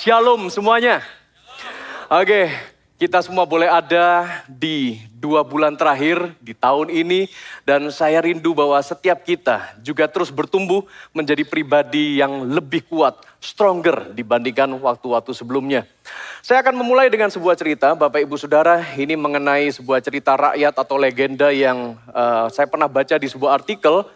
Shalom semuanya. Oke, kita semua boleh ada di 2 bulan terakhir di tahun ini. Dan saya rindu bahwa setiap kita juga terus bertumbuh menjadi pribadi yang lebih kuat, stronger dibandingkan waktu-waktu sebelumnya. Saya akan memulai dengan sebuah cerita, Bapak Ibu Saudara. Ini mengenai sebuah cerita rakyat atau legenda yang saya pernah baca di sebuah artikel.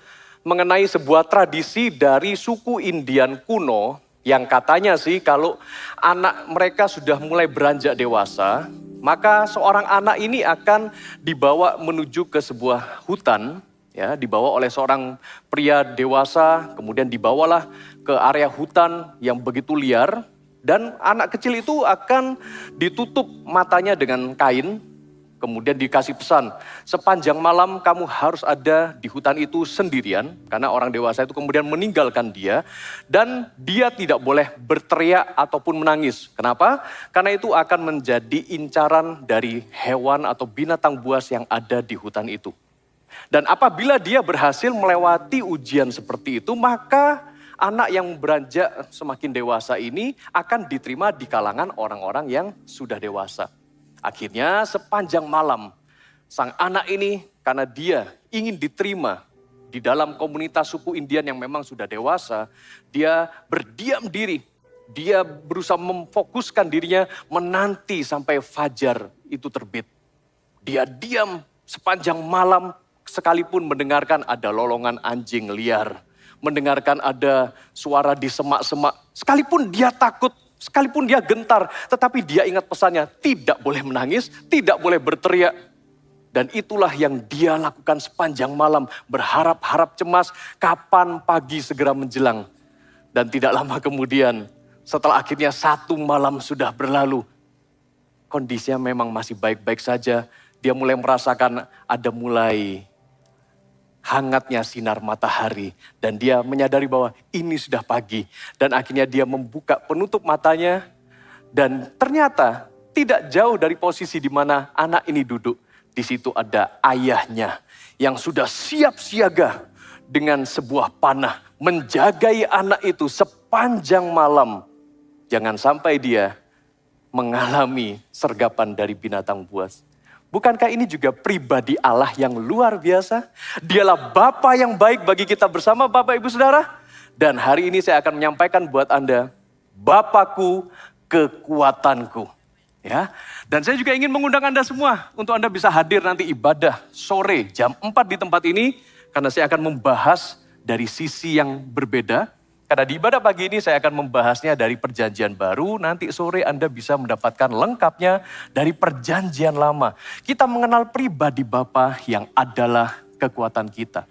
Mengenai sebuah tradisi dari suku Indian kuno yang katanya sih kalau anak mereka sudah mulai beranjak dewasa, maka seorang anak ini akan dibawa menuju ke sebuah hutan, ya, dibawa oleh seorang pria dewasa, kemudian dibawalah ke area hutan yang begitu liar, dan anak kecil itu akan ditutup matanya dengan kain. Kemudian dikasih pesan, sepanjang malam kamu harus ada di hutan itu sendirian. Karena orang dewasa itu kemudian meninggalkan dia. Dan dia tidak boleh berteriak ataupun menangis. Kenapa? Karena itu akan menjadi incaran dari hewan atau binatang buas yang ada di hutan itu. Dan apabila dia berhasil melewati ujian seperti itu, maka anak yang beranjak semakin dewasa ini akan diterima di kalangan orang-orang yang sudah dewasa. Akhirnya sepanjang malam sang anak ini karena dia ingin diterima di dalam komunitas suku Indian yang memang sudah dewasa, dia berdiam diri. Dia berusaha memfokuskan dirinya menanti sampai fajar itu terbit. Dia diam sepanjang malam sekalipun mendengarkan ada lolongan anjing liar. Mendengarkan ada suara di semak-semak. Sekalipun dia takut. Sekalipun dia gentar, tetapi dia ingat pesannya, tidak boleh menangis, tidak boleh berteriak. Dan itulah yang dia lakukan sepanjang malam, berharap-harap cemas kapan pagi segera menjelang. Dan tidak lama kemudian, setelah akhirnya 1 malam sudah berlalu, kondisinya memang masih baik-baik saja. Dia mulai merasakan ada mulai hangatnya sinar matahari. Dan dia menyadari bahwa ini sudah pagi. Dan akhirnya dia membuka penutup matanya. Dan ternyata tidak jauh dari posisi di mana anak ini duduk. Di situ ada ayahnya yang sudah siap siaga dengan sebuah panah. Menjagai anak itu sepanjang malam. Jangan sampai dia mengalami sergapan dari binatang buas. Bukankah ini juga pribadi Allah yang luar biasa? Dialah Bapa yang baik bagi kita bersama Bapak Ibu Saudara. Dan hari ini saya akan menyampaikan buat Anda, Bapakku kekuatanku. Ya. Dan saya juga ingin mengundang Anda semua untuk Anda bisa hadir nanti ibadah sore jam 4 di tempat ini. Karena saya akan membahas dari sisi yang berbeda. Karena di ibadah pagi ini saya akan membahasnya dari perjanjian baru, nanti sore Anda bisa mendapatkan lengkapnya dari perjanjian lama. Kita mengenal pribadi Bapa yang adalah kekuatan kita.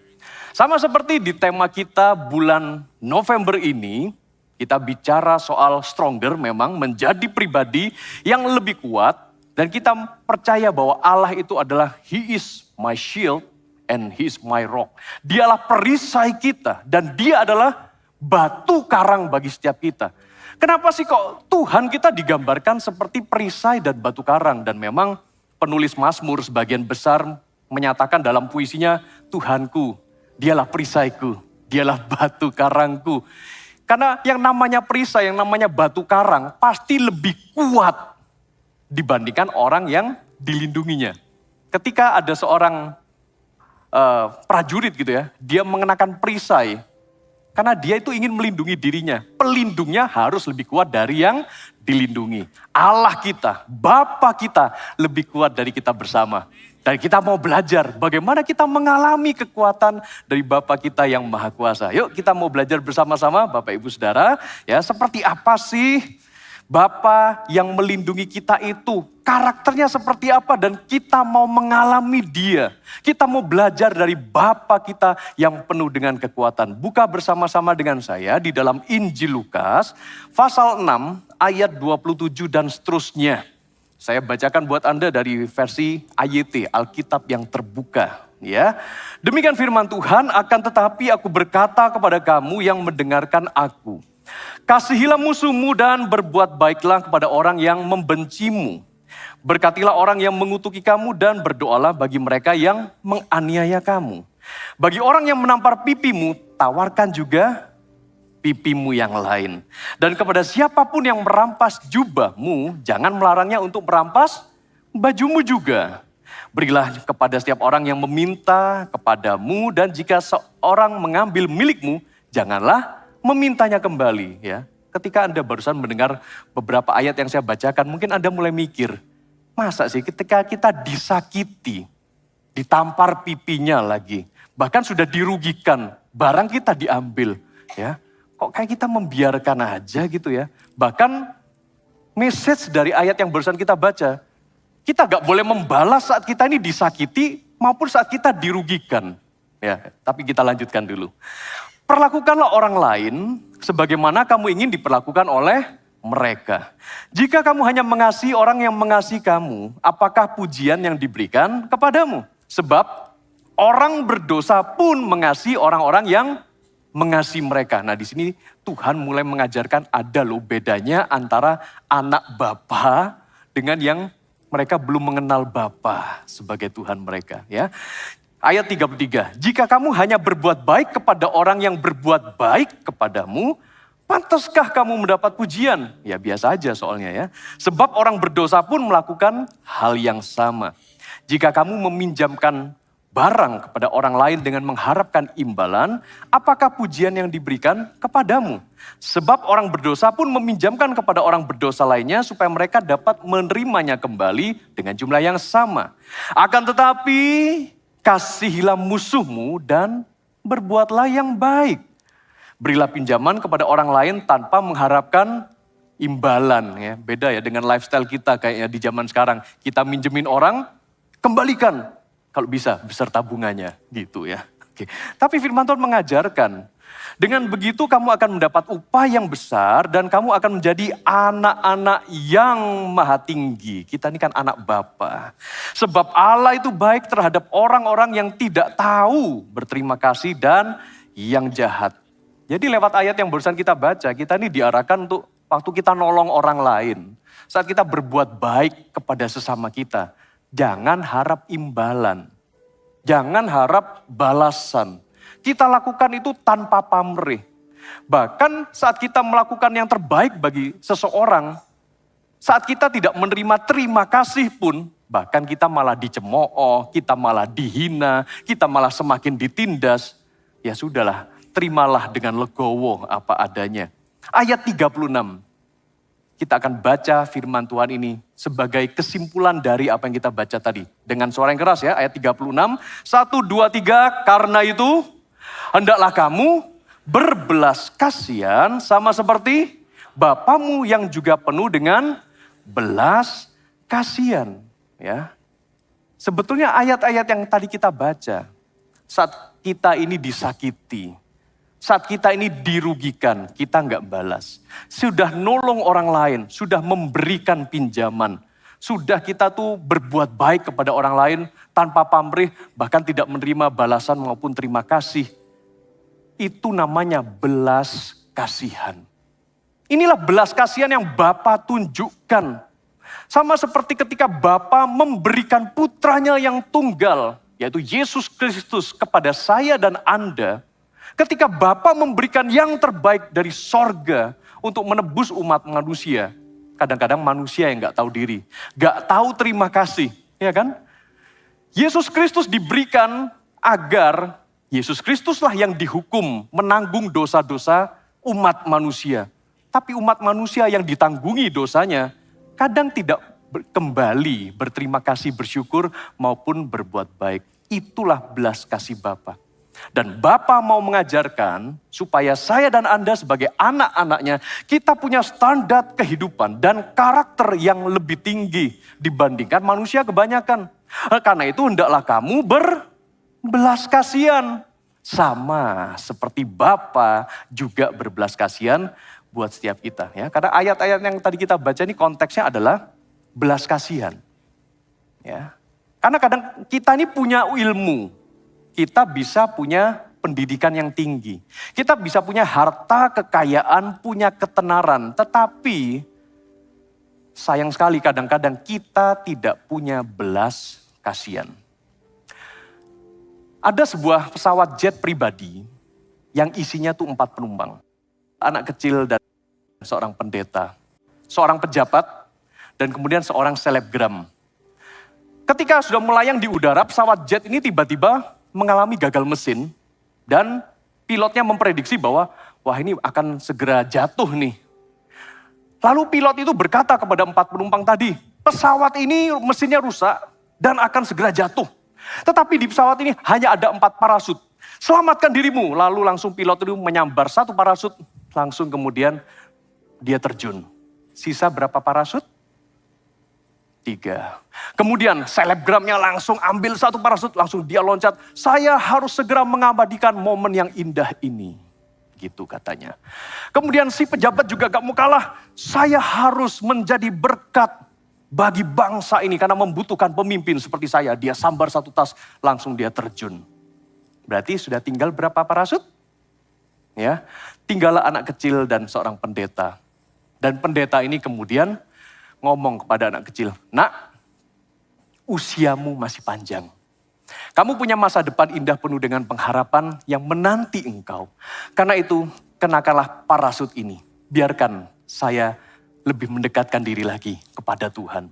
Sama seperti di tema kita bulan November ini, kita bicara soal stronger memang menjadi pribadi yang lebih kuat. Dan kita percaya bahwa Allah itu adalah He is my shield and He is my rock. Dialah perisai kita dan Dia adalah batu karang bagi setiap kita. Kenapa sih kok Tuhan kita digambarkan seperti perisai dan batu karang? Dan memang penulis Mazmur sebagian besar menyatakan dalam puisinya, Tuhanku, dialah perisaiku, dialah batu karangku. Karena yang namanya perisai, yang namanya batu karang pasti lebih kuat dibandingkan orang yang dilindunginya. Ketika ada seorang prajurit gitu ya, dia mengenakan perisai, karena dia itu ingin melindungi dirinya. Pelindungnya harus lebih kuat dari yang dilindungi. Allah kita, Bapa kita lebih kuat dari kita bersama. Dan kita mau belajar bagaimana kita mengalami kekuatan dari Bapa kita yang Maha Kuasa. Yuk kita mau belajar bersama-sama Bapak Ibu Saudara. Ya, seperti apa sih Bapa yang melindungi kita itu, karakternya seperti apa dan kita mau mengalami Dia. Kita mau belajar dari Bapa kita yang penuh dengan kekuatan. Buka bersama-sama dengan saya di dalam Injil Lukas, pasal 6 ayat 27 dan seterusnya. Saya bacakan buat Anda dari versi AYT, Alkitab yang terbuka. Ya, demikian firman Tuhan, akan tetapi aku berkata kepada kamu yang mendengarkan aku. Kasihilah musuhmu dan berbuat baiklah kepada orang yang membencimu. Berkatilah orang yang mengutuki kamu dan berdoalah bagi mereka yang menganiaya kamu. Bagi orang yang menampar pipimu, tawarkan juga pipimu yang lain. Dan kepada siapapun yang merampas jubahmu, jangan melarangnya untuk merampas bajumu juga. Berilah kepada setiap orang yang meminta kepadamu, dan jika seorang mengambil milikmu, janganlah memintanya kembali. Ya, ketika Anda barusan mendengar beberapa ayat yang saya bacakan, mungkin Anda mulai mikir, masa sih ketika kita disakiti, ditampar pipinya lagi, bahkan sudah dirugikan, barang kita diambil, ya, kok kayak kita membiarkan aja gitu ya. Bahkan message dari ayat yang barusan kita baca, kita gak boleh membalas saat kita ini disakiti maupun saat kita dirugikan. Ya, tapi kita lanjutkan dulu. Perlakukanlah orang lain sebagaimana kamu ingin diperlakukan oleh mereka. Jika kamu hanya mengasihi orang yang mengasihi kamu, apakah pujian yang diberikan kepadamu? Sebab orang berdosa pun mengasihi orang-orang yang mengasihi mereka. Nah, di sini Tuhan mulai mengajarkan ada loh bedanya antara anak Bapa dengan yang mereka belum mengenal Bapa sebagai Tuhan mereka, ya. Ayat 33, jika kamu hanya berbuat baik kepada orang yang berbuat baik kepadamu, pantaskah kamu mendapat pujian? Ya biasa aja soalnya ya. Sebab orang berdosa pun melakukan hal yang sama. Jika kamu meminjamkan barang kepada orang lain dengan mengharapkan imbalan, apakah pujian yang diberikan kepadamu? Sebab orang berdosa pun meminjamkan kepada orang berdosa lainnya supaya mereka dapat menerimanya kembali dengan jumlah yang sama. Akan tetapi kasihilah musuhmu dan berbuatlah yang baik. Berilah pinjaman kepada orang lain tanpa mengharapkan imbalan. Ya, beda ya dengan lifestyle kita kayaknya di zaman sekarang. Kita minjemin orang, kembalikan. Kalau bisa, beserta bunganya gitu ya. Oke. Tapi firman Tuhan mengajarkan, dengan begitu kamu akan mendapat upah yang besar dan kamu akan menjadi anak-anak yang maha tinggi. Kita ini kan anak Bapa. Sebab Allah itu baik terhadap orang-orang yang tidak tahu berterima kasih dan yang jahat. Jadi lewat ayat yang barusan kita baca, kita ini diarahkan untuk waktu kita nolong orang lain. Saat kita berbuat baik kepada sesama kita. Jangan harap imbalan, jangan harap balasan. Kita lakukan itu tanpa pamrih. Bahkan saat kita melakukan yang terbaik bagi seseorang, saat kita tidak menerima terima kasih pun, bahkan kita malah dicemooh, kita malah dihina, kita malah semakin ditindas. Ya sudahlah, terimalah dengan legowo apa adanya. Ayat 36. Kita akan baca firman Tuhan ini sebagai kesimpulan dari apa yang kita baca tadi. Dengan suara yang keras ya, ayat 36. 1, 2, 3, karena itu hendaklah kamu berbelas kasihan sama seperti Bapamu yang juga penuh dengan belas kasihan. Ya. Sebetulnya ayat-ayat yang tadi kita baca, saat kita ini disakiti, saat kita ini dirugikan, kita nggak balas. Sudah nolong orang lain, sudah memberikan pinjaman. Sudah kita tuh berbuat baik kepada orang lain tanpa pamrih, bahkan tidak menerima balasan maupun terima kasih. Itu namanya belas kasihan. Inilah belas kasihan yang Bapa tunjukkan. Sama seperti ketika Bapa memberikan putranya yang tunggal, yaitu Yesus Kristus kepada saya dan Anda. Ketika Bapa memberikan yang terbaik dari sorga untuk menebus umat manusia. Kadang-kadang manusia yang gak tahu diri. Gak tahu terima kasih. Ya kan? Yesus Kristus diberikan agar Yesus Kristuslah yang dihukum menanggung dosa-dosa umat manusia. Tapi umat manusia yang ditanggungi dosanya kadang tidak kembali berterima kasih, bersyukur maupun berbuat baik. Itulah belas kasih Bapa. Dan Bapa mau mengajarkan supaya saya dan Anda sebagai anak-anaknya, kita punya standar kehidupan dan karakter yang lebih tinggi dibandingkan manusia kebanyakan. Karena itu hendaklah kamu berbelas kasihan. Sama seperti Bapa juga berbelas kasihan buat setiap kita. Ya. Karena ayat-ayat yang tadi kita baca ini konteksnya adalah belas kasihan. Ya. Karena kadang kita ini punya ilmu. Kita bisa punya pendidikan yang tinggi. Kita bisa punya harta, kekayaan, punya ketenaran. Tetapi sayang sekali kadang-kadang kita tidak punya belas kasihan. Ada sebuah pesawat jet pribadi yang isinya tuh 4 penumpang. anak kecil dan seorang pendeta, seorang pejabat, dan kemudian seorang selebgram. Ketika sudah melayang di udara, pesawat jet ini tiba-tiba mengalami gagal mesin dan pilotnya memprediksi bahwa wah ini akan segera jatuh nih. Lalu pilot itu berkata kepada 4 penumpang tadi, pesawat ini mesinnya rusak dan akan segera jatuh. Tetapi di pesawat ini hanya ada 4 parasut. Selamatkan dirimu. Lalu langsung pilot itu menyambar 1 parasut, langsung kemudian dia terjun. Sisa berapa parasut? 3. Kemudian selebgramnya langsung ambil 1 parasut, langsung dia loncat. Saya harus segera mengabadikan momen yang indah ini. Gitu katanya. Kemudian si pejabat juga gak mau kalah. Saya harus menjadi berkat bagi bangsa ini karena membutuhkan pemimpin seperti saya. Dia sambar 1 tas, langsung dia terjun. Berarti sudah tinggal berapa parasut? Ya, tinggallah anak kecil dan seorang pendeta. Dan pendeta ini kemudian ngomong kepada anak kecil, nak, usiamu masih panjang. Kamu punya masa depan indah penuh dengan pengharapan yang menanti engkau. Karena itu, kenakanlah parasut ini. Biarkan saya lebih mendekatkan diri lagi kepada Tuhan.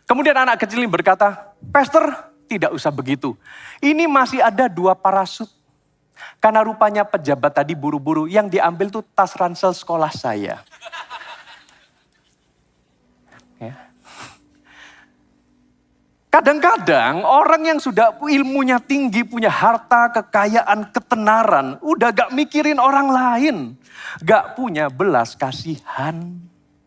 Kemudian anak kecil ini berkata, Pastor, tidak usah begitu. Ini masih ada 2 parasut. Karena rupanya pejabat tadi buru-buru, yang diambil tuh tas ransel sekolah saya. Ya. Kadang-kadang orang yang sudah ilmunya tinggi, punya harta, kekayaan, ketenaran, udah gak mikirin orang lain. Gak punya belas kasihan.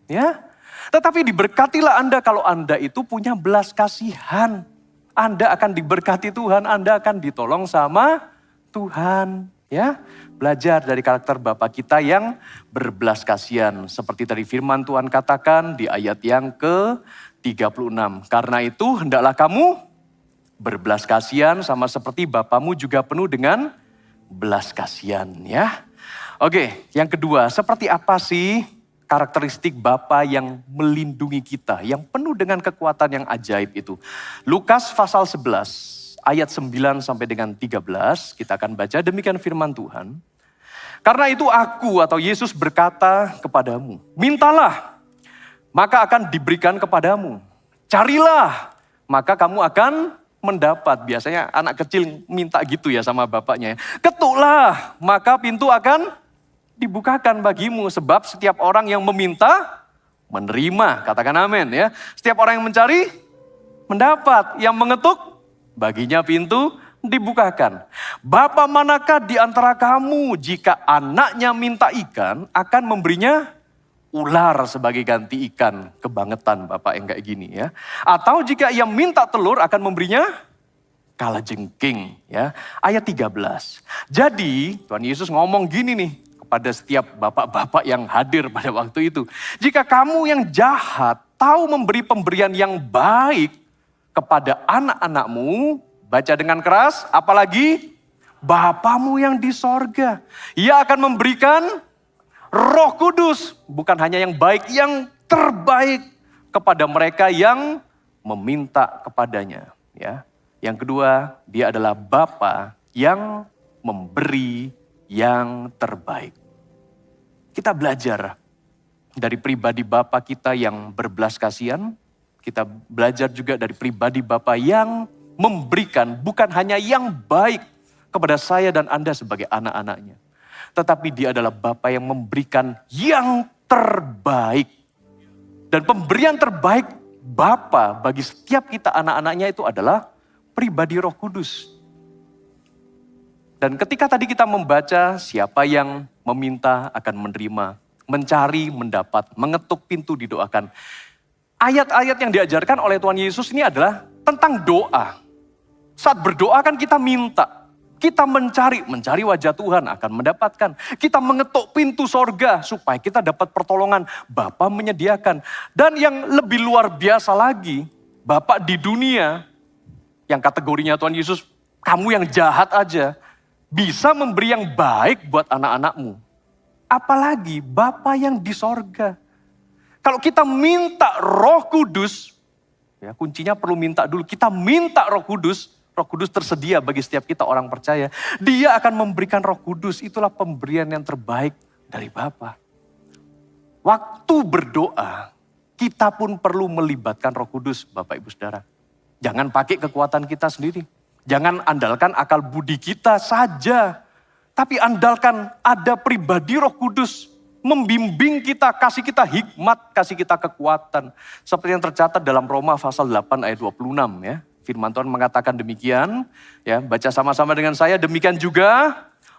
Ya. Tetapi diberkatilah Anda kalau Anda itu punya belas kasihan. Anda akan diberkati Tuhan, Anda akan ditolong sama Tuhan. Ya, belajar dari karakter Bapa kita yang berbelas kasihan. Seperti tadi firman Tuhan katakan di ayat yang ke-36. Karena itu hendaklah kamu berbelas kasihan sama seperti Bapamu juga penuh dengan belas kasihan. Ya. Oke, yang kedua, seperti apa sih karakteristik Bapa yang melindungi kita, yang penuh dengan kekuatan yang ajaib itu? Lukas pasal 11. Ayat 9 sampai dengan 13, kita akan baca demikian firman Tuhan. Karena itu aku atau Yesus berkata kepadamu, mintalah, maka akan diberikan kepadamu. Carilah, maka kamu akan mendapat. Biasanya anak kecil minta gitu ya sama bapaknya. Ketuklah, maka pintu akan dibukakan bagimu. Sebab setiap orang yang meminta, menerima. Katakan amin ya. Setiap orang yang mencari, mendapat. Yang mengetuk, baginya pintu dibukakan. Bapa manakah di antara kamu jika anaknya minta ikan akan memberinya ular sebagai ganti ikan? Kebangetan Bapak yang kayak gini ya. Atau jika ia minta telur akan memberinya kalajengking ya. Ayat 13. Jadi Tuhan Yesus ngomong gini nih kepada setiap bapak-bapak yang hadir pada waktu itu. Jika kamu yang jahat tahu memberi pemberian yang baik kepada anak-anakmu, baca dengan keras, apalagi Bapamu yang di sorga. Ia akan memberikan Roh Kudus, bukan hanya yang baik, yang terbaik kepada mereka yang meminta kepadanya. Ya. Yang kedua, dia adalah Bapa yang memberi yang terbaik. Kita belajar dari pribadi Bapa kita yang berbelas kasihan. Kita belajar juga dari pribadi Bapa yang memberikan bukan hanya yang baik kepada saya dan Anda sebagai anak-anaknya. Tetapi dia adalah Bapa yang memberikan yang terbaik. Dan pemberian terbaik Bapa bagi setiap kita anak-anaknya itu adalah pribadi Roh Kudus. Dan ketika tadi kita membaca siapa yang meminta akan menerima, mencari mendapat, mengetuk pintu didoakan. Ayat-ayat yang diajarkan oleh Tuhan Yesus ini adalah tentang doa. Saat berdoa kan kita minta. Kita mencari wajah Tuhan akan mendapatkan. Kita mengetuk pintu sorga supaya kita dapat pertolongan. Bapa menyediakan. Dan yang lebih luar biasa lagi, Bapa di dunia, yang kategorinya Tuhan Yesus, kamu yang jahat aja, bisa memberi yang baik buat anak-anakmu. Apalagi Bapa yang di sorga. Kalau kita minta Roh Kudus, ya kuncinya perlu minta dulu. Kita minta Roh Kudus tersedia bagi setiap kita orang percaya. Dia akan memberikan Roh Kudus, itulah pemberian yang terbaik dari Bapa. Waktu berdoa, kita pun perlu melibatkan Roh Kudus, Bapak Ibu Saudara. Jangan pakai kekuatan kita sendiri. Jangan andalkan akal budi kita saja. Tapi andalkan ada pribadi Roh Kudus. Membimbing kita, kasih kita hikmat, kasih kita kekuatan. Seperti yang tercatat dalam Roma pasal 8 ayat 26 ya. Firman Tuhan mengatakan demikian. Ya, baca sama-sama dengan saya. Demikian juga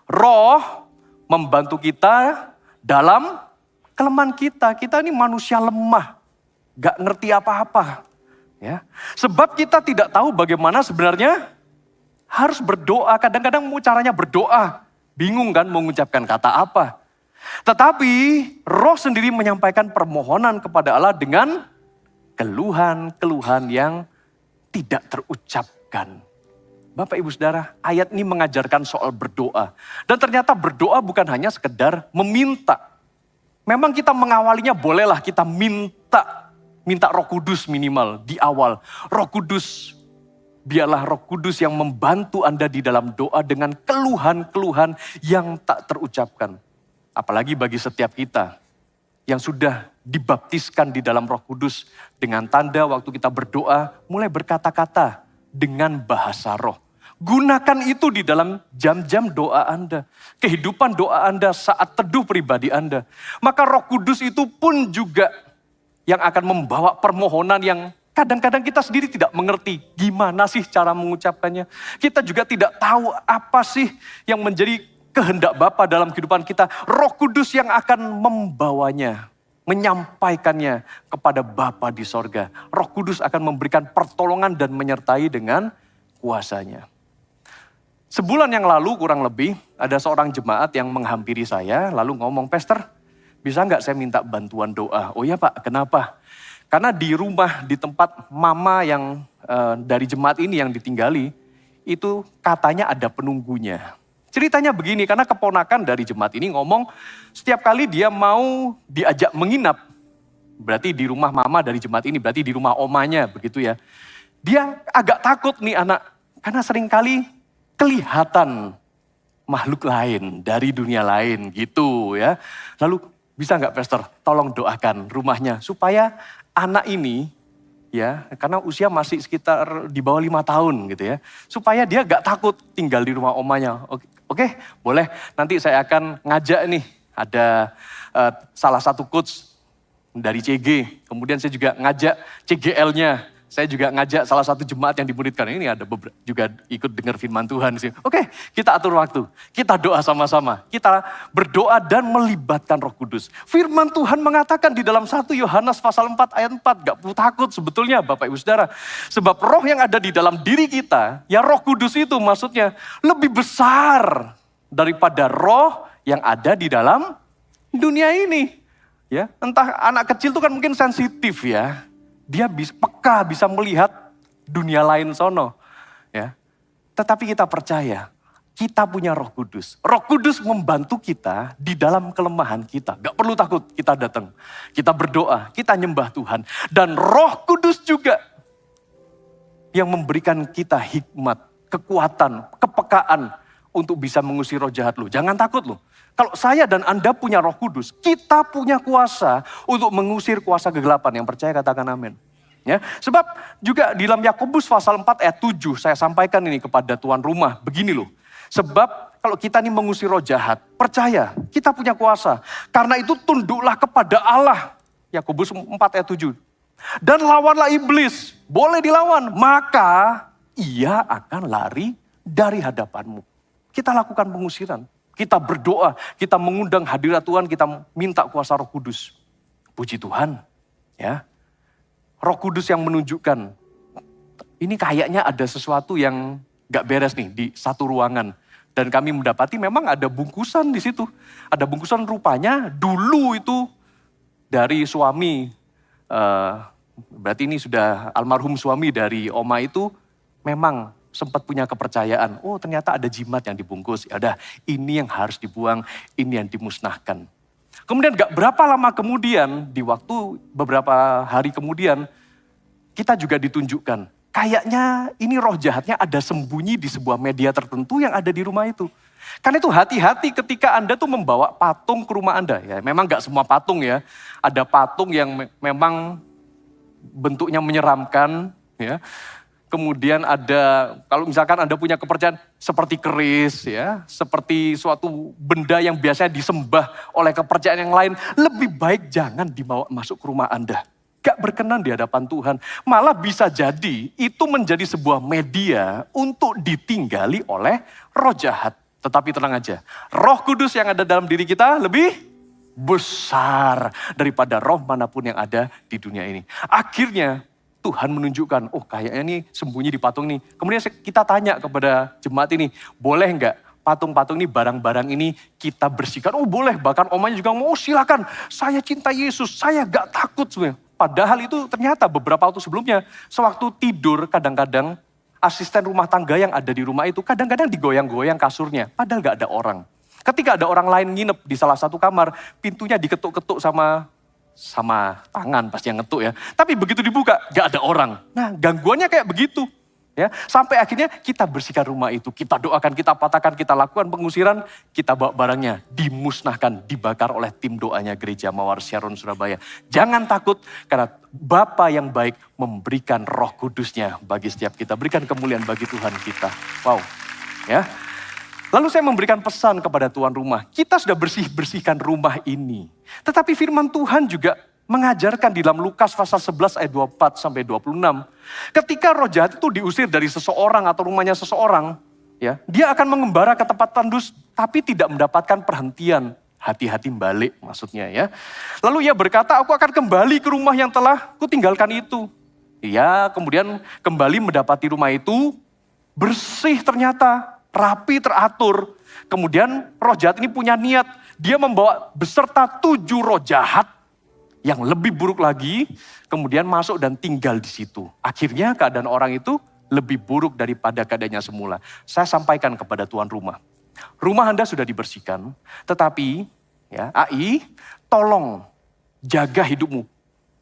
Roh membantu kita dalam kelemahan kita. Kita ini manusia lemah. Gak ngerti apa-apa. Ya. Sebab kita tidak tahu bagaimana sebenarnya harus berdoa. Kadang-kadang caranya berdoa. Bingung kan mengucapkan kata apa. Tetapi Roh sendiri menyampaikan permohonan kepada Allah dengan keluhan-keluhan yang tidak terucapkan. Bapak Ibu Saudara, ayat ini mengajarkan soal berdoa. Dan ternyata berdoa bukan hanya sekedar meminta. Memang kita mengawalinya bolehlah kita minta Roh Kudus minimal di awal. Roh Kudus, biarlah Roh Kudus yang membantu Anda di dalam doa dengan keluhan-keluhan yang tak terucapkan. Apalagi bagi setiap kita yang sudah dibaptiskan di dalam Roh Kudus dengan tanda waktu kita berdoa mulai berkata-kata dengan bahasa roh. Gunakan itu di dalam jam-jam doa Anda, kehidupan doa Anda saat teduh pribadi Anda. Maka Roh Kudus itu pun juga yang akan membawa permohonan yang kadang-kadang kita sendiri tidak mengerti gimana sih cara mengucapkannya. Kita juga tidak tahu apa sih yang menjadi kehendak Bapa dalam kehidupan kita. Roh Kudus yang akan membawanya, menyampaikannya kepada Bapa di sorga. Roh Kudus akan memberikan pertolongan dan menyertai dengan kuasanya. Sebulan yang lalu kurang lebih ada seorang jemaat yang menghampiri saya lalu ngomong, "Pastor, bisa nggak saya minta bantuan doa?" "Oh ya Pak, kenapa?" "Karena di rumah, di tempat mama yang dari jemaat ini yang ditinggali, itu katanya ada penunggunya." Ceritanya begini, karena keponakan dari jemaat ini ngomong setiap kali dia mau diajak menginap, berarti di rumah mama dari jemaat ini, berarti di rumah omanya begitu ya. Dia agak takut nih anak, karena seringkali kelihatan makhluk lain dari dunia lain gitu ya. Lalu bisa nggak Pastor tolong doakan rumahnya supaya anak ini ya, karena usia masih sekitar di bawah 5 tahun gitu ya. Supaya dia gak takut tinggal di rumah omanya. Oke, boleh. Nanti saya akan ngajak nih, ada salah satu coach dari CG. Kemudian saya juga ngajak CGL-nya. Saya juga ngajak salah satu jemaat yang dimuridkan. Ini ada juga ikut dengar firman Tuhan. Oke, kita atur waktu. Kita doa sama-sama. Kita berdoa dan melibatkan Roh Kudus. Firman Tuhan mengatakan di dalam 1 Yohanes pasal 4 ayat 4. Gak perlu takut sebetulnya Bapak Ibu Saudara. Sebab roh yang ada di dalam diri kita, ya Roh Kudus itu maksudnya lebih besar daripada roh yang ada di dalam dunia ini. Ya, entah anak kecil itu kan mungkin sensitif ya. Dia peka, bisa melihat dunia lain sono. Ya. Tetapi kita percaya, kita punya Roh Kudus. Roh Kudus membantu kita di dalam kelemahan kita. Gak perlu takut, kita datang. Kita berdoa, kita nyembah Tuhan. Dan Roh Kudus juga yang memberikan kita hikmat, kekuatan, kepekaan untuk bisa mengusir roh jahat lu. Jangan takut lu. Kalau saya dan Anda punya Roh Kudus, kita punya kuasa untuk mengusir kuasa kegelapan. Yang percaya katakan amin. Ya, sebab juga di dalam Yakobus pasal 4 ayat 7, saya sampaikan ini kepada tuan rumah. Begini loh, sebab kalau kita ini mengusir roh jahat, percaya kita punya kuasa. Karena itu tunduklah kepada Allah. Yakobus 4 ayat 7. Dan lawanlah iblis, boleh dilawan, maka ia akan lari dari hadapanmu. Kita lakukan pengusiran. Kita berdoa, kita mengundang hadirat Tuhan, kita minta kuasa Roh Kudus. Puji Tuhan, ya. Roh Kudus yang menunjukkan, ini kayaknya ada sesuatu yang gak beres nih di satu ruangan. Dan kami mendapati memang ada bungkusan di situ. Ada bungkusan rupanya dulu itu dari suami, berarti ini sudah almarhum suami dari Oma itu memang sempat punya kepercayaan, oh ternyata ada jimat yang dibungkus, ya udah ini yang harus dibuang, ini yang dimusnahkan. Kemudian gak berapa lama kemudian, di waktu beberapa hari kemudian, kita juga ditunjukkan, kayaknya ini roh jahatnya ada sembunyi di sebuah media tertentu yang ada di rumah itu. Karena itu hati-hati ketika Anda tuh membawa patung ke rumah Anda. Ya, memang gak semua patung ya. Ada patung yang memang bentuknya menyeramkan. Ya. Kemudian ada, kalau misalkan Anda punya kepercayaan seperti keris, ya, seperti suatu benda yang biasanya disembah oleh kepercayaan yang lain, lebih baik jangan dibawa masuk ke rumah Anda. Gak berkenan di hadapan Tuhan. Malah bisa jadi itu menjadi sebuah media untuk ditinggali oleh roh jahat. Tetapi tenang aja, Roh Kudus yang ada dalam diri kita lebih besar daripada roh manapun yang ada di dunia ini. Akhirnya Tuhan menunjukkan, oh kayaknya ini sembunyi di patung ini. Kemudian kita tanya kepada jemaat ini, boleh nggak patung-patung ini, barang-barang ini kita bersihkan? Oh boleh, bahkan omanya juga mau, oh, silakan. Saya cinta Yesus, saya gak takut sebenarnya. Padahal itu ternyata beberapa waktu sebelumnya, sewaktu tidur kadang-kadang asisten rumah tangga yang ada di rumah itu kadang-kadang digoyang-goyang kasurnya, padahal gak ada orang. Ketika ada orang lain nginep di salah satu kamar, pintunya diketuk-ketuk sama tangan pasti yang ngetuk ya. Tapi begitu dibuka, gak ada orang. Nah gangguannya kayak begitu. Ya, sampai akhirnya kita bersihkan rumah itu, kita doakan, kita patahkan, kita lakukan pengusiran, kita bawa barangnya, dimusnahkan, dibakar oleh tim doanya Gereja Mawar Sharon Surabaya. Jangan takut, karena Bapa yang baik memberikan Roh Kudusnya bagi setiap kita, berikan kemuliaan bagi Tuhan kita. Wow, ya. Lalu saya memberikan pesan kepada tuan rumah, kita sudah bersihkan rumah ini. Tetapi firman Tuhan juga mengajarkan di dalam Lukas pasal 11 ayat 24 sampai 26. Ketika roh jahat itu diusir dari seseorang atau rumahnya seseorang, ya, dia akan mengembara ke tempat tandus tapi tidak mendapatkan perhentian. Hati-hati balik maksudnya ya. Lalu ia berkata, aku akan kembali ke rumah yang telah kutinggalkan itu. Ia kemudian kembali mendapati rumah itu bersih ternyata, rapi teratur. Kemudian roh jahat ini punya niat, dia membawa beserta 7 roh jahat yang lebih buruk lagi, kemudian masuk dan tinggal di situ. Akhirnya keadaan orang itu lebih buruk daripada keadaannya semula. Saya sampaikan kepada tuan rumah, rumah Anda sudah dibersihkan, tetapi ya AI, tolong jaga hidupmu.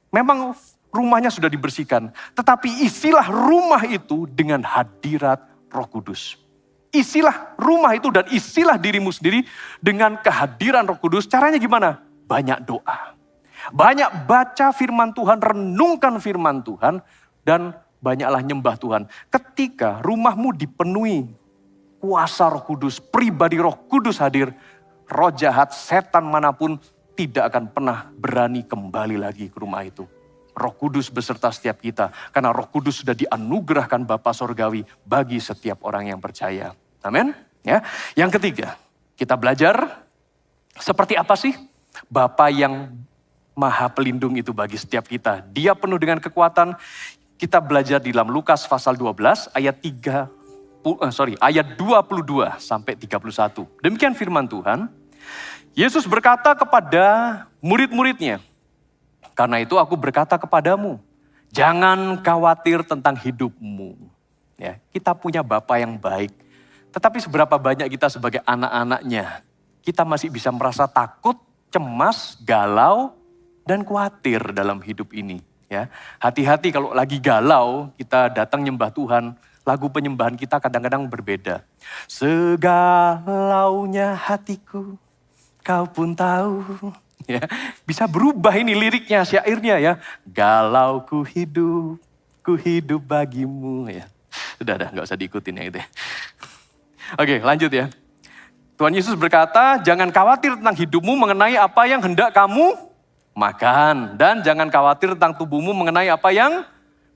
Memang rumahnya sudah dibersihkan, tetapi isilah rumah itu dengan hadirat Roh Kudus. Isilah rumah itu dan isilah dirimu sendiri dengan kehadiran Roh Kudus. Caranya gimana? Banyak doa. Banyak baca firman Tuhan, renungkan firman Tuhan, dan banyaklah nyembah Tuhan. Ketika rumahmu dipenuhi kuasa Roh Kudus, pribadi Roh Kudus hadir, roh jahat, setan manapun tidak akan pernah berani kembali lagi ke rumah itu. Roh Kudus beserta setiap kita, karena Roh Kudus sudah dianugerahkan Bapa Sorgawi bagi setiap orang yang percaya. Amin. Ya. Yang ketiga, kita belajar seperti apa sih Bapa yang Maha Pelindung itu bagi setiap kita. Dia penuh dengan kekuatan. Kita belajar di dalam Lukas pasal 12 ayat 22 sampai 31. Demikian firman Tuhan. Yesus berkata kepada murid-muridnya, karena itu aku berkata kepadamu, jangan khawatir tentang hidupmu. Ya, kita punya Bapa yang baik. Tetapi seberapa banyak kita sebagai anak-anaknya, kita masih bisa merasa takut, cemas, galau, dan khawatir dalam hidup ini. Ya, hati-hati kalau lagi galau, kita datang nyembah Tuhan, lagu penyembahan kita kadang-kadang berbeda. Segalaunya hatiku, kau pun tahu. Ya, bisa berubah ini liriknya, syairnya ya. Galau ku hidup bagimu. Ya, udah, nggak usah diikutin ya itu. Oke, lanjut ya. Tuhan Yesus berkata, jangan khawatir tentang hidupmu mengenai apa yang hendak kamu makan. Dan jangan khawatir tentang tubuhmu mengenai apa yang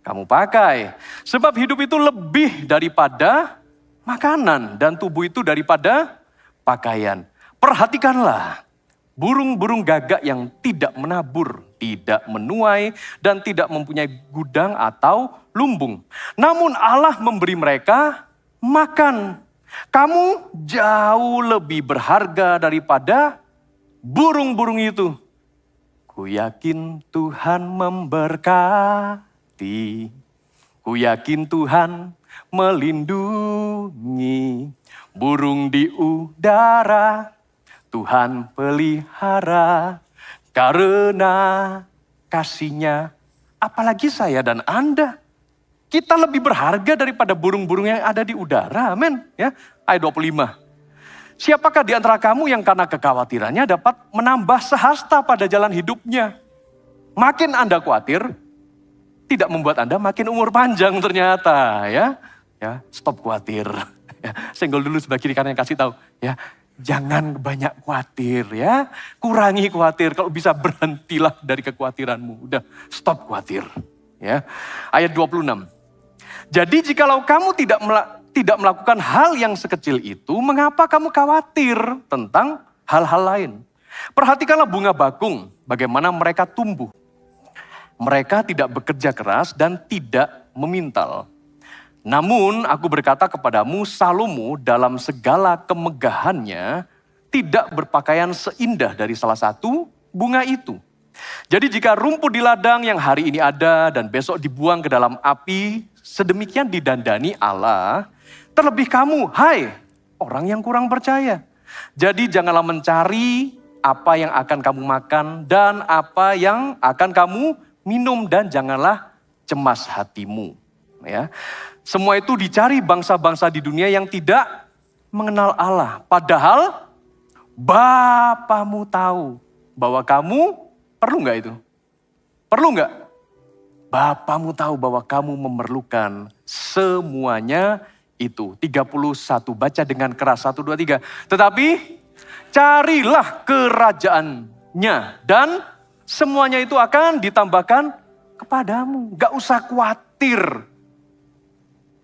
kamu pakai. Sebab hidup itu lebih daripada makanan dan tubuh itu daripada pakaian. Perhatikanlah burung-burung gagak yang tidak menabur, tidak menuai, dan tidak mempunyai gudang atau lumbung. Namun Allah memberi mereka makan. Kamu jauh lebih berharga daripada burung-burung itu. Ku yakin Tuhan memberkati, ku yakin Tuhan melindungi. Burung di udara Tuhan pelihara, karena kasih-Nya. Apalagi saya dan Anda, kita lebih berharga daripada burung-burung yang ada di udara, amin. Ya, ayat 25. Siapakah di antara kamu yang karena kekhawatirannya dapat menambah sehasta pada jalan hidupnya? Makin Anda khawatir, tidak membuat Anda makin umur panjang ternyata ya. Ya, stop khawatir. Ya, senggol dulu sebelah kiri kanan yang kasih tahu ya. Jangan banyak khawatir ya. Kurangi khawatir, kalau bisa berhentilah dari kekhawatiranmu. Udah, stop khawatir. Ya. Ayat 26. Jadi jikalau kamu tidak melakukan hal yang sekecil itu, mengapa kamu khawatir tentang hal-hal lain? Perhatikanlah bunga bakung, bagaimana mereka tumbuh. Mereka tidak bekerja keras dan tidak memintal. Namun aku berkata kepadamu, Salomo dalam segala kemegahannya tidak berpakaian seindah dari salah satu bunga itu. Jadi jika rumput di ladang yang hari ini ada dan besok dibuang ke dalam api, sedemikian didandani Allah, terlebih kamu, hai orang yang kurang percaya. Jadi janganlah mencari apa yang akan kamu makan dan apa yang akan kamu minum, dan janganlah cemas hatimu. Ya. Semua itu dicari bangsa-bangsa di dunia yang tidak mengenal Allah. Padahal Bapamu tahu bahwa kamu, perlu nggak itu? Perlu nggak? Bapamu tahu bahwa kamu memerlukan semuanya itu. 31, baca dengan keras, 1, 2, 3. Tetapi carilah kerajaannya dan semuanya itu akan ditambahkan kepadamu. Gak usah khawatir.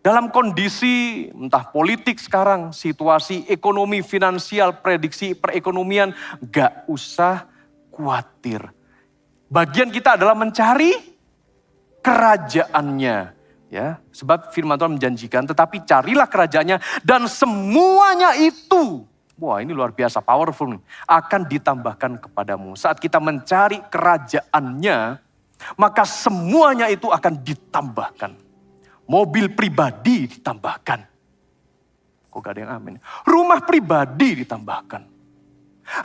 Dalam kondisi entah politik sekarang, situasi ekonomi, finansial, prediksi perekonomian, gak usah khawatir. Bagian kita adalah mencari kerajaannya. Ya, sebab firman Tuhan menjanjikan, tetapi carilah kerajaannya dan semuanya itu, wah ini luar biasa, powerful nih, akan ditambahkan kepadamu. Saat kita mencari kerajaannya, maka semuanya itu akan ditambahkan. Mobil pribadi ditambahkan. Kok gak ada yang amin? Rumah pribadi ditambahkan.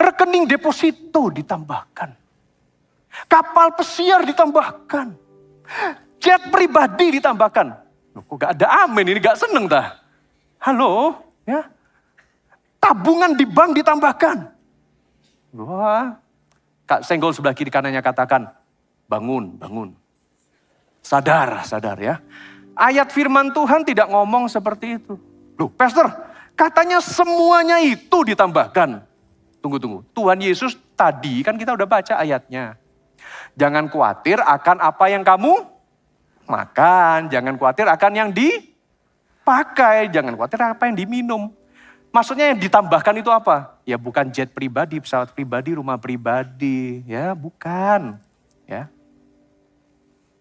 Rekening deposito ditambahkan. Kapal pesiar ditambahkan. Jet pribadi ditambahkan. Loh, kok gak ada amin, ini gak seneng dah. Halo? Ya. Tabungan di bank ditambahkan. Wah, Kak senggol sebelah kiri kanannya katakan, bangun, bangun. Sadar, sadar ya. Ayat firman Tuhan tidak ngomong seperti itu. Loh, pastor, katanya semuanya itu ditambahkan. Tunggu. Tuhan Yesus tadi kan kita udah baca ayatnya. Jangan khawatir akan apa yang kamu makan. Jangan khawatir akan yang dipakai. Jangan khawatir apa yang diminum. Maksudnya yang ditambahkan itu apa? Ya bukan jet pribadi, pesawat pribadi, rumah pribadi. Ya bukan. Ya.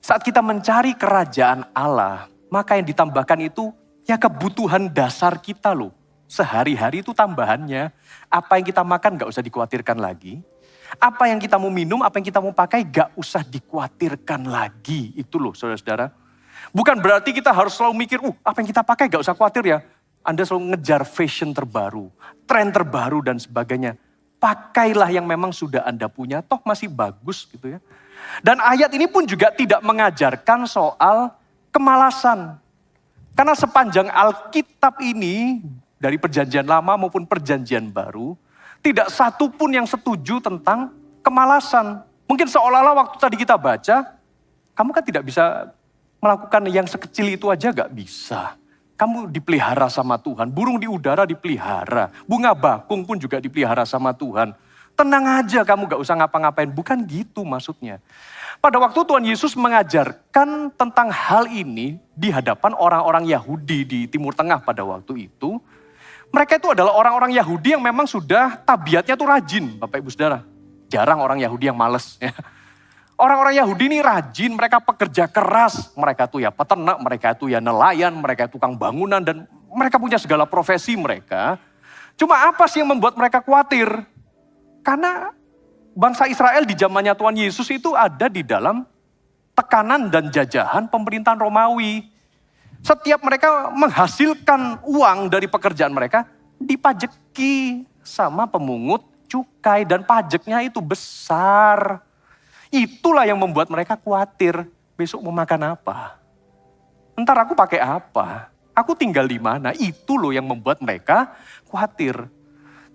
Saat kita mencari kerajaan Allah, maka yang ditambahkan itu ya kebutuhan dasar kita loh. Sehari-hari itu tambahannya. Apa yang kita makan gak usah dikhawatirkan lagi. Apa yang kita mau minum, apa yang kita mau pakai gak usah dikhawatirkan lagi. Itu loh saudara-saudara. Bukan berarti kita harus selalu mikir, apa yang kita pakai gak usah khawatir ya. Anda selalu ngejar fashion terbaru, tren terbaru dan sebagainya. Pakailah yang memang sudah Anda punya, toh masih bagus gitu ya. Dan ayat ini pun juga tidak mengajarkan soal kemalasan. Karena sepanjang Alkitab ini, dari perjanjian lama maupun perjanjian baru, tidak satu pun yang setuju tentang kemalasan. Mungkin seolah-olah waktu tadi kita baca, kamu kan tidak bisa melakukan yang sekecil itu aja gak bisa. Kamu dipelihara sama Tuhan, burung di udara dipelihara, bunga bakung pun juga dipelihara sama Tuhan. Tenang aja kamu gak usah ngapa-ngapain, bukan gitu maksudnya. Pada waktu Tuhan Yesus mengajarkan tentang hal ini di hadapan orang-orang Yahudi di Timur Tengah pada waktu itu, mereka itu adalah orang-orang Yahudi yang memang sudah tabiatnya tuh rajin, Bapak Ibu Saudara. Jarang orang Yahudi yang males. Ya. Orang-orang Yahudi ini rajin, mereka pekerja keras, mereka tuh ya peternak, mereka itu ya nelayan, mereka tukang bangunan, dan mereka punya segala profesi mereka. Cuma apa sih yang membuat mereka khawatir? Karena bangsa Israel di zamannya Tuhan Yesus itu ada di dalam tekanan dan jajahan pemerintahan Romawi. Setiap mereka menghasilkan uang dari pekerjaan mereka, dipajeki sama pemungut cukai, dan pajaknya itu besar. Itulah yang membuat mereka khawatir, besok mau makan apa? Ntar aku pakai apa? Aku tinggal di mana? Itu loh yang membuat mereka khawatir.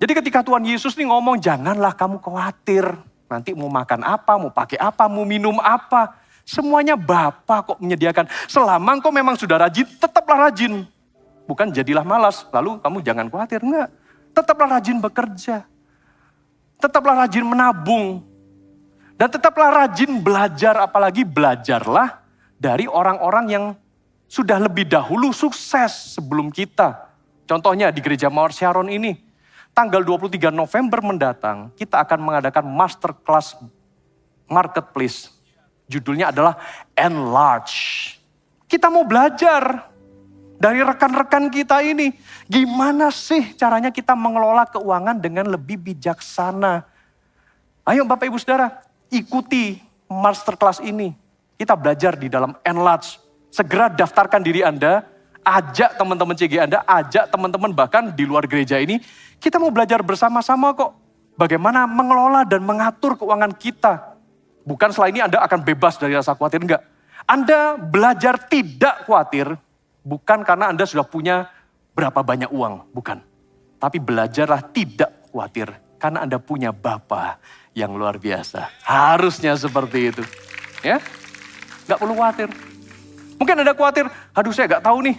Jadi ketika Tuhan Yesus nih ngomong, janganlah kamu khawatir. Nanti mau makan apa, mau pakai apa, mau minum apa. Semuanya Bapa kok menyediakan. Selama engkau memang sudah rajin, tetaplah rajin. Bukan jadilah malas, lalu kamu jangan khawatir. Enggak, tetaplah rajin bekerja. Tetaplah rajin menabung. Dan tetaplah rajin belajar, apalagi belajarlah dari orang-orang yang sudah lebih dahulu sukses sebelum kita. Contohnya di Gereja Mawar Sharon ini, tanggal 23 November mendatang, kita akan mengadakan masterclass marketplace. Judulnya adalah Enlarge. Kita mau belajar dari rekan-rekan kita ini. Gimana sih caranya kita mengelola keuangan dengan lebih bijaksana. Ayo Bapak Ibu Saudara, ikuti masterclass ini. Kita belajar di dalam Enlarge. Segera daftarkan diri Anda, ajak teman-teman CG Anda, ajak teman-teman bahkan di luar gereja ini. Kita mau belajar bersama-sama kok. Bagaimana mengelola dan mengatur keuangan kita. Bukan setelah ini Anda akan bebas dari rasa khawatir, enggak. Anda belajar tidak khawatir, bukan karena Anda sudah punya berapa banyak uang, bukan. Tapi belajarlah tidak khawatir, karena Anda punya Bapa yang luar biasa. Harusnya seperti itu. Ya, nggak perlu khawatir. Mungkin Anda khawatir, aduh saya nggak tahu nih,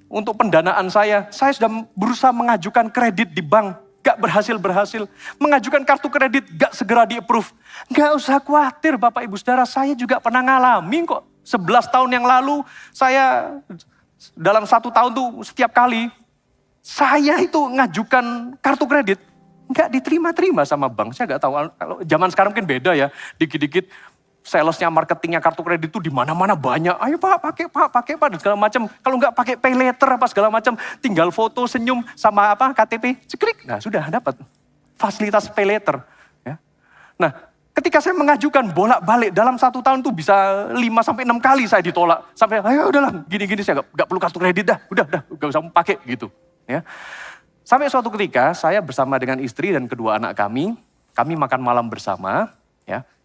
untuk pendanaan saya sudah berusaha mengajukan kredit di bank, gak berhasil. Mengajukan kartu kredit gak segera di-approve. Gak usah khawatir Bapak Ibu Saudara, saya juga pernah ngalamin kok. 11 tahun yang lalu, saya dalam 1 tahun tuh setiap kali, saya itu ngajukan kartu kredit, gak diterima-terima sama bank. Saya gak tahu, kalau zaman sekarang mungkin beda ya, dikit-dikit salesnya, marketingnya kartu kredit itu di mana-mana banyak. Ayo Pak, pakai Pak, dan segala macam. Kalau nggak pakai pay letter apa segala macam, tinggal foto, senyum sama apa KTP, cekrik. Nah sudah dapat fasilitas pay letter. Ya. Nah ketika saya mengajukan bolak-balik dalam 1 tahun tuh bisa 5-6 kali saya ditolak. Sampai ayo udahlah gini-gini saya nggak perlu kartu kredit dah, udah nggak usah pakai gitu. Ya. Sampai suatu ketika saya bersama dengan istri dan kedua anak kami makan malam bersama.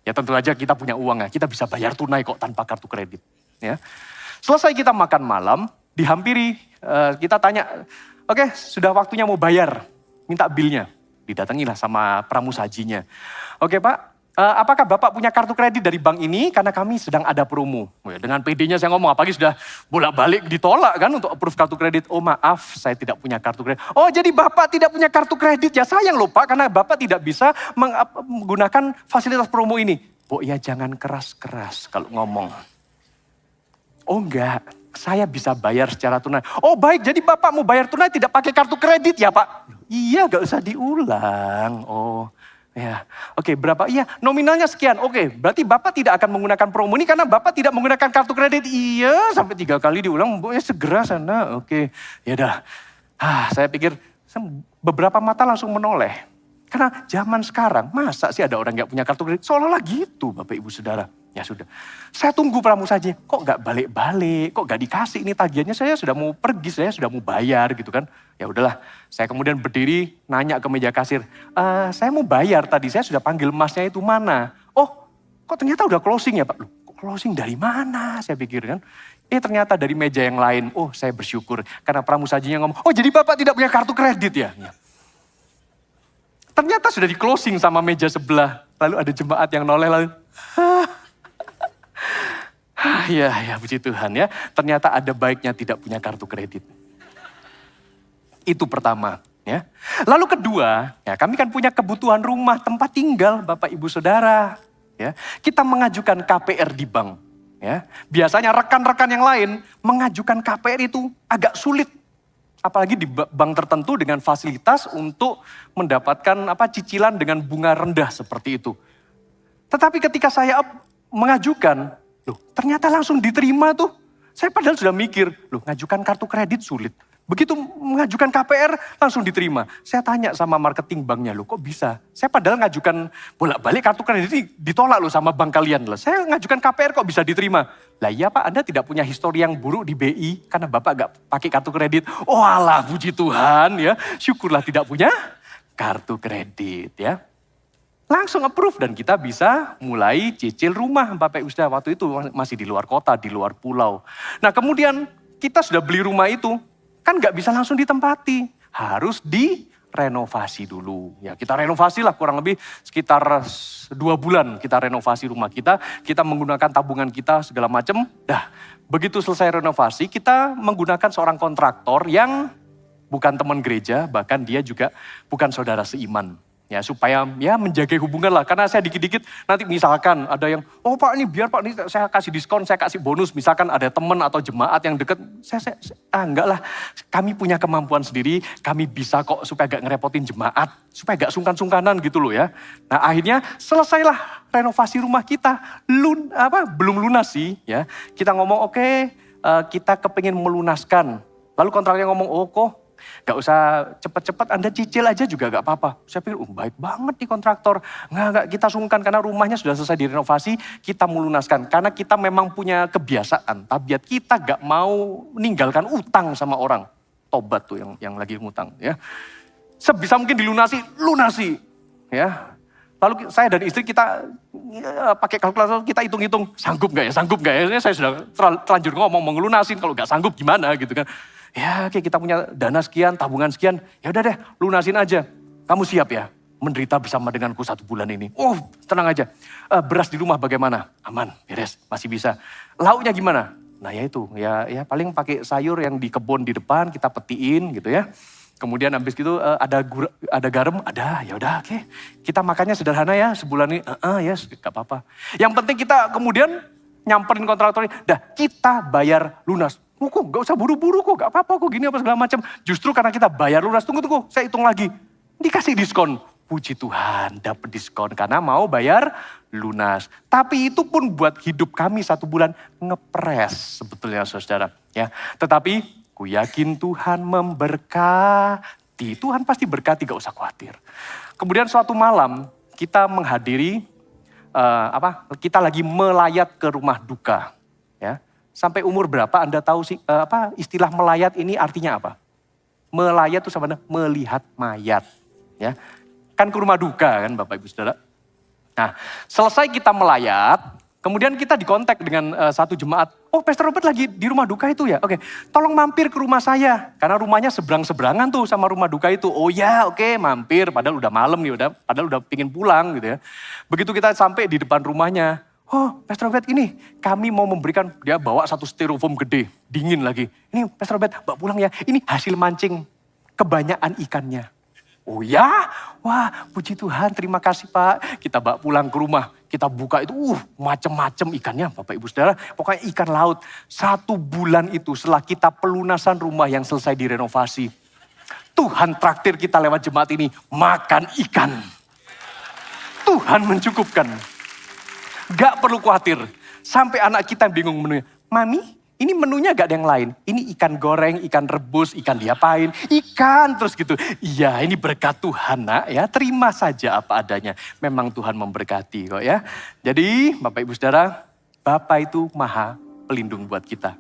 Ya tentu saja kita punya uang ya, kita bisa bayar tunai kok tanpa kartu kredit. Ya. Selesai kita makan malam, dihampiri, kita tanya, oke, sudah waktunya mau bayar, minta bilnya. Didatangilah sama pramusajinya. Oke Pak, apakah Bapak punya kartu kredit dari bank ini? Karena kami sedang ada promo. Dengan PD-nya saya ngomong, apalagi sudah bolak-balik ditolak kan untuk approve kartu kredit. Oh maaf, saya tidak punya kartu kredit. Oh jadi Bapak tidak punya kartu kredit, ya sayang loh Pak, karena Bapak tidak bisa menggunakan fasilitas promo ini. Oh ya jangan keras-keras kalau ngomong. Oh enggak, saya bisa bayar secara tunai. Oh baik, jadi Bapak mau bayar tunai tidak pakai kartu kredit ya Pak? Iya, gak usah diulang. Oh ya, oke berapa? Iya, nominalnya sekian. Oke, berarti Bapak tidak akan menggunakan promo ini karena Bapak tidak menggunakan kartu kredit. Iya, sampai 3 kali diulang. Ya segera sana. Oke, ya udah. Saya pikir beberapa mata langsung menoleh. Karena zaman sekarang, masa sih ada orang gak punya kartu kredit? Seolah-olah gitu Bapak Ibu Saudara. Ya sudah, saya tunggu pramusajinya. Kok gak balik-balik, kok gak dikasih ini tagihannya, saya sudah mau pergi, saya sudah mau bayar gitu kan. Ya udahlah, saya kemudian berdiri nanya ke meja kasir. Saya mau bayar tadi, saya sudah panggil masnya itu mana? Oh, kok ternyata udah closing ya Pak? Loh, kok closing dari mana? Saya pikir kan. Ternyata dari meja yang lain. Oh, saya bersyukur karena pramusajinya ngomong, oh jadi Bapak tidak punya kartu kredit ya? Ternyata sudah di closing sama meja sebelah. Lalu ada jemaat yang noleh lalu. Ya puji Tuhan ya. Ternyata ada baiknya tidak punya kartu kredit. Itu pertama ya. Lalu kedua, ya kami kan punya kebutuhan rumah, tempat tinggal Bapak Ibu Saudara. Ya, kita mengajukan KPR di bank. Ya, biasanya rekan-rekan yang lain mengajukan KPR itu agak sulit. Apalagi di bank tertentu dengan fasilitas untuk mendapatkan cicilan dengan bunga rendah seperti itu. Tetapi ketika saya mengajukan, loh ternyata langsung diterima tuh. Saya padahal sudah mikir, loh ngajukan kartu kredit sulit. Begitu mengajukan KPR langsung diterima. Saya tanya sama marketing banknya, loh kok bisa? Saya padahal ngajukan bolak-balik kartu kredit ini ditolak loh sama bank kalian. Loh. Saya ngajukan KPR kok bisa diterima? Lah iya Pak, Anda tidak punya histori yang buruk di BI karena Bapak gak pakai kartu kredit. Oh alah puji Tuhan ya, syukurlah tidak punya kartu kredit ya. Langsung approve dan kita bisa mulai cicil rumah Bapak Ibu Saudara. Waktu itu masih di luar kota, di luar pulau. Nah kemudian kita sudah beli rumah itu, kan gak bisa langsung ditempati. Harus renovasi dulu. Ya, kita renovasi lah kurang lebih sekitar 2 bulan kita renovasi rumah kita. Kita menggunakan tabungan kita segala macam. Dah, begitu selesai renovasi kita menggunakan seorang kontraktor yang bukan teman gereja, bahkan dia juga bukan saudara seiman. Ya, supaya ya menjaga hubungan lah. Karena saya dikit-dikit nanti misalkan ada yang, oh Pak ini biar Pak ini saya kasih diskon, saya kasih bonus. Misalkan ada teman atau jemaat yang deket, enggak lah. Kami punya kemampuan sendiri, kami bisa kok supaya gak ngerepotin jemaat. Supaya gak sungkan-sungkanan gitu loh ya. Nah akhirnya selesailah renovasi rumah kita. Belum lunas sih ya. Kita ngomong oke, kita kepingin melunaskan. Lalu kontraknya ngomong, oh kok gak usah cepat-cepat, Anda cicil aja juga gak apa-apa. Saya pikir, baik banget nih kontraktor. Nggak, kita sungkan karena rumahnya sudah selesai direnovasi, kita melunaskan. Karena kita memang punya kebiasaan, tabiat kita gak mau meninggalkan utang sama orang. Tobat tuh yang lagi ngutang ya. Sebisa mungkin lunasi ya. Lalu saya dan istri kita pakai kalkulator, kita hitung-hitung, sanggup gak ya? Saya sudah terlanjur ngomong mau ngelunasin, kalau gak sanggup gimana gitu kan. Ya oke, kita punya dana sekian, tabungan sekian, ya udah deh lunasin aja. Kamu siap ya menderita bersama denganku 1 bulan ini? Oh tenang aja, beras di rumah bagaimana? Aman, beres, masih bisa. Lauknya gimana? Nah ya itu, ya paling pakai sayur yang di kebun di depan, kita petiin gitu ya. Kemudian habis gitu ada garam, ada, ya udah oke. Kita makannya sederhana ya sebulan ini, yes, gak apa-apa. Yang penting kita kemudian nyamperin kontraktornya, dah kita bayar lunas. Kok gak usah buru-buru kok, gak apa-apa kok gini apa segala macam. Justru karena kita bayar lunas, tunggu, saya hitung lagi. Dikasih diskon. Puji Tuhan dapat diskon karena mau bayar lunas. Tapi itu pun buat hidup kami 1 bulan ngepres sebetulnya saudara. Ya, tetapi ku yakin Tuhan memberkati. Tuhan pasti berkati, gak usah khawatir. Kemudian suatu malam kita menghadiri, kita lagi melayat ke rumah duka. Ya. Sampai umur berapa Anda tahu sih istilah melayat ini artinya apa? Melayat itu sama dengan melihat mayat. Ya. Kan ke rumah duka kan Bapak Ibu Saudara. Nah selesai kita melayat, kemudian kita dikontak dengan satu jemaat. Oh Pastor Robert lagi di rumah duka itu ya? Oke, tolong mampir ke rumah saya. Karena rumahnya seberang-seberangan tuh sama rumah duka itu. Oh ya oke, mampir. Padahal udah malam nih, padahal udah pingin pulang gitu ya. Begitu kita sampai di depan rumahnya. Oh Pastor Robert ini kami mau memberikan, dia bawa satu styrofoam gede, dingin lagi. Ini Pastor Robert bawa pulang ya, ini hasil mancing, kebanyakan ikannya. Oh ya, wah puji Tuhan terima kasih Pak. Kita bawa pulang ke rumah, kita buka itu macam-macam ikannya Bapak Ibu Saudara. Pokoknya ikan laut. 1 bulan itu setelah kita pelunasan rumah yang selesai direnovasi. Tuhan traktir kita lewat jemaat ini makan ikan. Tuhan mencukupkan. Gak perlu khawatir. Sampai anak kita bingung menunya. Mami, ini menunya gak ada yang lain. Ini ikan goreng, ikan rebus, ikan diapain. Ikan terus gitu. Iya ini berkat Tuhan nak ya. Terima saja apa adanya. Memang Tuhan memberkati kok ya. Jadi Bapak Ibu Saudara. Bapa itu maha pelindung buat kita.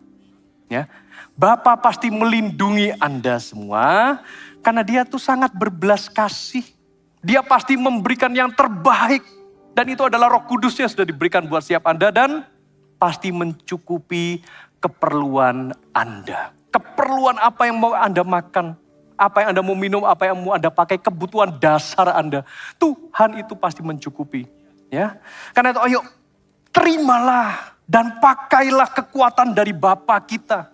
Ya, Bapa pasti melindungi Anda semua. Karena dia tuh sangat berbelas kasih. Dia pasti memberikan yang terbaik. Dan itu adalah Roh Kudus yang sudah diberikan buat setiap Anda dan pasti mencukupi keperluan Anda. Keperluan apa yang mau Anda makan, apa yang Anda mau minum, apa yang mau Anda pakai, kebutuhan dasar Anda. Tuhan itu pasti mencukupi. Ya, karena itu ayo terimalah dan pakailah kekuatan dari Bapa kita.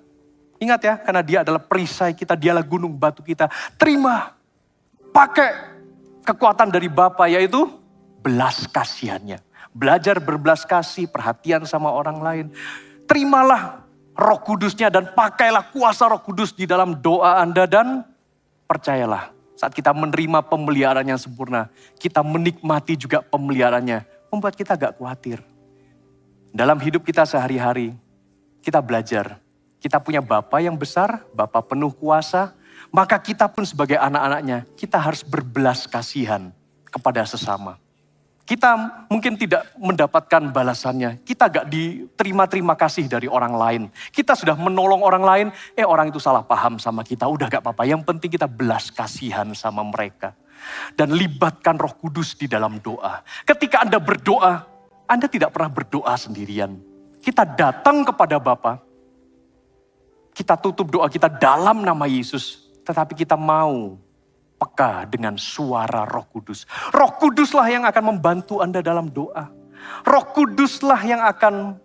Ingat ya, karena dia adalah perisai kita, dialah gunung batu kita. Terima, pakai kekuatan dari Bapa yaitu belas kasihannya. Belajar berbelas kasih, perhatian sama orang lain. Terimalah Roh Kudusnya dan pakailah kuasa Roh Kudus di dalam doa Anda dan percayalah. Saat kita menerima pemeliharaan yang sempurna, kita menikmati juga pemeliharaannya. Membuat kita gak khawatir. Dalam hidup kita sehari-hari, kita belajar. Kita punya Bapa yang besar, Bapa penuh kuasa. Maka kita pun sebagai anak-anaknya, kita harus berbelas kasihan kepada sesama. Kita mungkin tidak mendapatkan balasannya. Kita gak diterima kasih dari orang lain. Kita sudah menolong orang lain, orang itu salah paham sama kita. Udah gak apa-apa, yang penting kita belas kasihan sama mereka. Dan libatkan Roh Kudus di dalam doa. Ketika Anda berdoa, Anda tidak pernah berdoa sendirian. Kita datang kepada Bapa. Kita tutup doa kita dalam nama Yesus. Tetapi kita mau peka dengan suara Roh Kudus. Roh Kuduslah yang akan membantu Anda dalam doa. Roh Kuduslah yang akan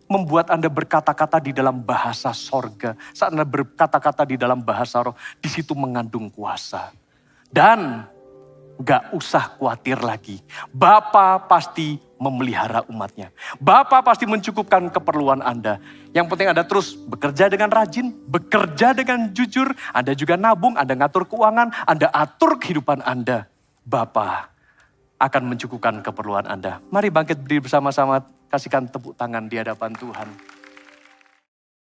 membuat Anda berkata-kata di dalam bahasa sorga. Saat Anda berkata-kata di dalam bahasa roh, di situ mengandung kuasa. Dan gak usah khawatir lagi. Bapa pasti memelihara umatnya. Bapa pasti mencukupkan keperluan Anda. Yang penting Anda terus bekerja dengan rajin, bekerja dengan jujur. Anda juga nabung, Anda ngatur keuangan, Anda atur kehidupan Anda. Bapa akan mencukupkan keperluan Anda. Mari bangkit berdiri bersama-sama, kasihkan tepuk tangan di hadapan Tuhan.